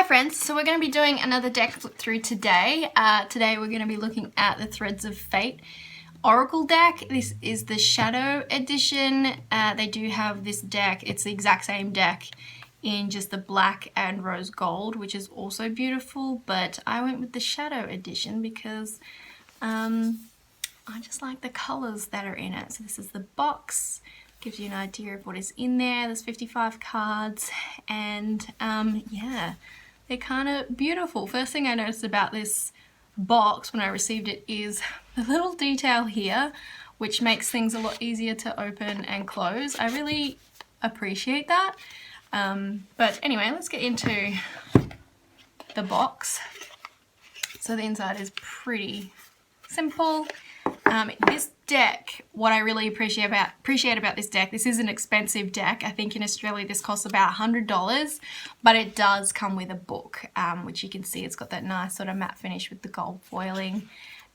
friends, so we're going to be doing another deck flip through today. Today we're going to be looking at the Threads of Fate Oracle deck. This is the Shadow edition. They do have this deck, it's the exact same deck in just the black and rose gold, which is also beautiful, but I went with the Shadow edition because I just like the colours that are in it. So this is the box, gives you an idea of what is in there. There's 55 cards and yeah, they're kind of beautiful. First thing I noticed about this box when I received it is the little detail here, which makes things a lot easier to open and close. I really appreciate that. But anyway, let's get into the box. So the inside is pretty simple. This deck, what I really appreciate about this deck, this is an expensive deck. I think in Australia this costs about $100, but it does come with a book, which you can see it's got that nice sort of matte finish with the gold foiling,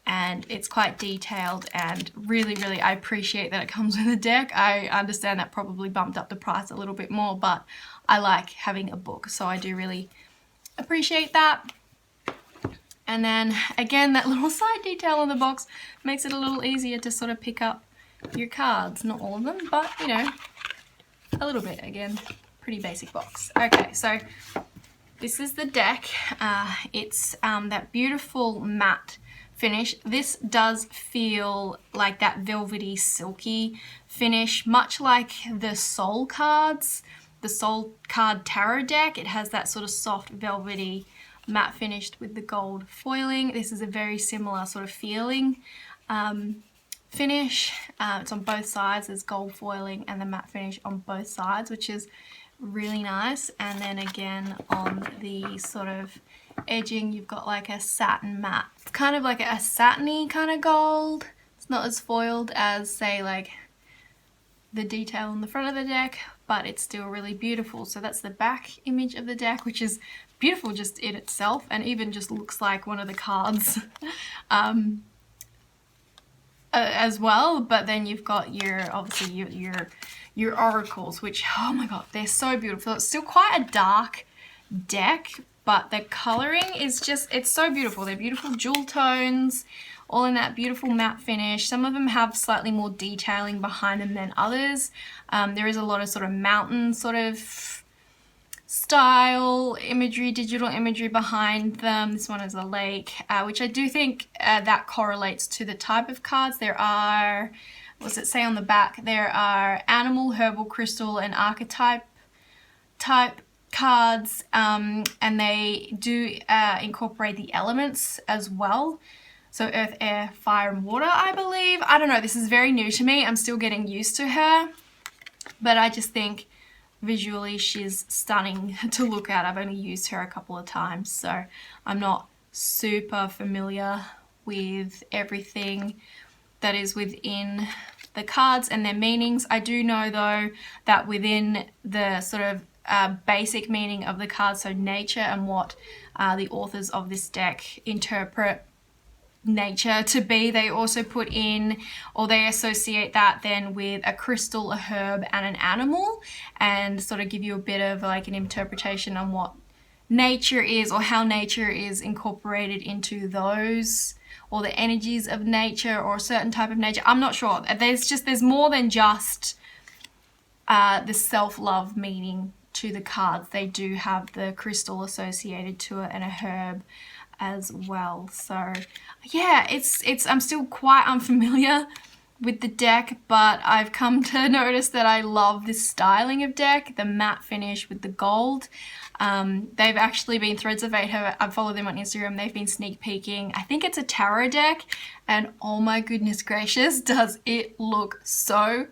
and it's quite detailed, and really I appreciate that it comes with a deck. I understand that probably bumped up the price a little bit more, but I like having a book, so I do really appreciate that. And then again, that little side detail on the box makes it a little easier to sort of pick up your cards. Not all of them, but you know, a little bit. Again, pretty basic box. Okay, so this is the deck. It's that beautiful matte finish. This does feel like that velvety, silky finish, much like the Soul cards, the Soul card tarot deck. It has that sort of soft, velvety matte finished with the gold foiling. This is a very similar sort of feeling finish. It's on both sides. There's gold foiling and the matte finish on both sides, which is really nice. And then again on the sort of edging, you've got like a satin matte. It's kind of like a satiny kind of gold. It's not as foiled as, say, like the detail on the front of the deck, but it's still really beautiful. So that's the back image of the deck, which is beautiful just in itself, and even just looks like one of the cards as well. But then you've got your, obviously your oracles, which, oh my god, they're so beautiful. It's still quite a dark deck, but the coloring is just, it's so beautiful. They're beautiful jewel tones, all in that beautiful matte finish. Some of them have slightly more detailing behind them than others. There is a lot of sort of mountain sort of style imagery, digital imagery behind them. This one is a lake, which I do think that correlates to the type of cards. There are, what does it say on the back? There are animal, herbal, crystal, and archetype type cards, and they do incorporate the elements as well. So earth, air, fire, and water, I believe. I don't know, this is very new to me. I'm still getting used to her, but I just think visually she's stunning to look at. I've only used her a couple of times, so I'm not super familiar with everything that is within the cards and their meanings. I do know though that within the sort of basic meaning of the cards, so nature and what the authors of this deck interpret nature to be, they also put in, or they associate that then with a crystal, a herb, and an animal, and sort of give you a bit of like an interpretation on what nature is, or how nature is incorporated into those, or the energies of nature, or a certain type of nature. I'm not sure. There's more than just the self-love meaning to the cards. They do have the crystal associated to it and a herb as well. So yeah, I'm still quite unfamiliar with the deck, but I've come to notice that I love this styling of deck, the matte finish with the gold. They've actually been, Threads of Fate, I've followed them on Instagram, they've been sneak peeking. I think it's a tarot deck, and oh my goodness gracious, does it look so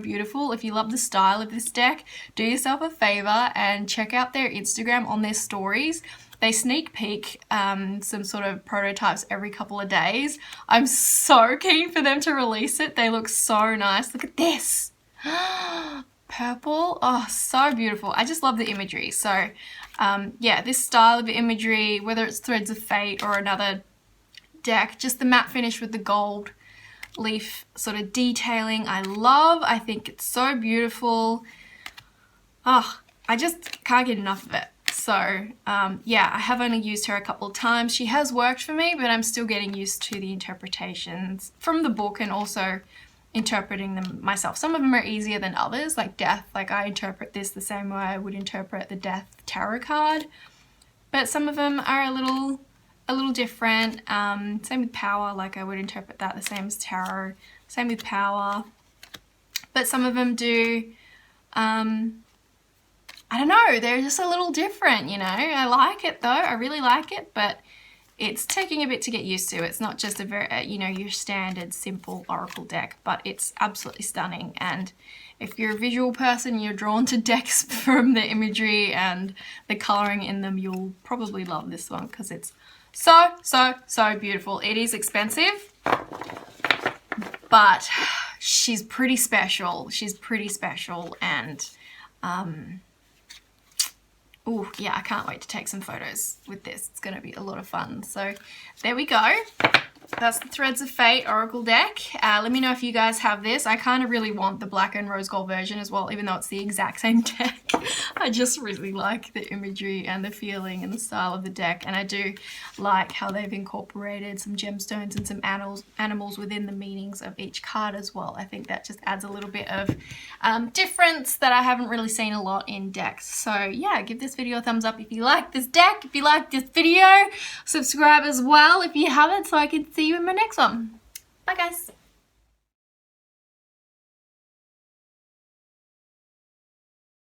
beautiful. If you love the style of this deck, do yourself a favor and check out their Instagram on their stories. They sneak peek some sort of prototypes every couple of days. I'm so keen for them to release it. They look so nice. Look at this. Purple. Oh, so beautiful. I just love the imagery. So yeah, this style of imagery, whether it's Threads of Fate or another deck, just the matte finish with the gold leaf sort of detailing, I love. I think it's so beautiful. Oh, I just can't get enough of it. So yeah, I have only used her a couple of times. She has worked for me, but I'm still getting used to the interpretations from the book and also interpreting them myself. Some of them are easier than others, like Death. Like I interpret this the same way I would interpret the Death tarot card, but some of them are a little different. Same with Power, like I would interpret that the same as Tarot. Same with Power, but some of them do, I don't know, they're just a little different, you know. I like it though, I really like it, but it's taking a bit to get used to. It's not just a very, you know, your standard simple oracle deck, but it's absolutely stunning. And if you're a visual person, you're drawn to decks from the imagery and the coloring in them, you'll probably love this one because it's so, so, so beautiful. It is expensive, but she's pretty special. She's pretty special, and oh yeah, I can't wait to take some photos with this. It's going to be a lot of fun. So there we go. That's the Threads of Fate Oracle deck. Let me know if you guys have this. I kind of really want the black and rose gold version as well, even though it's the exact same deck. I just really like the imagery and the feeling and the style of the deck, and I do like how they've incorporated some gemstones and some animals within the meanings of each card as well. I think that just adds a little bit of difference that I haven't really seen a lot in decks. So yeah, give this video a thumbs up if you like this deck, if you like this video. Subscribe as well if you haven't, so I can see you in my next one. Bye guys.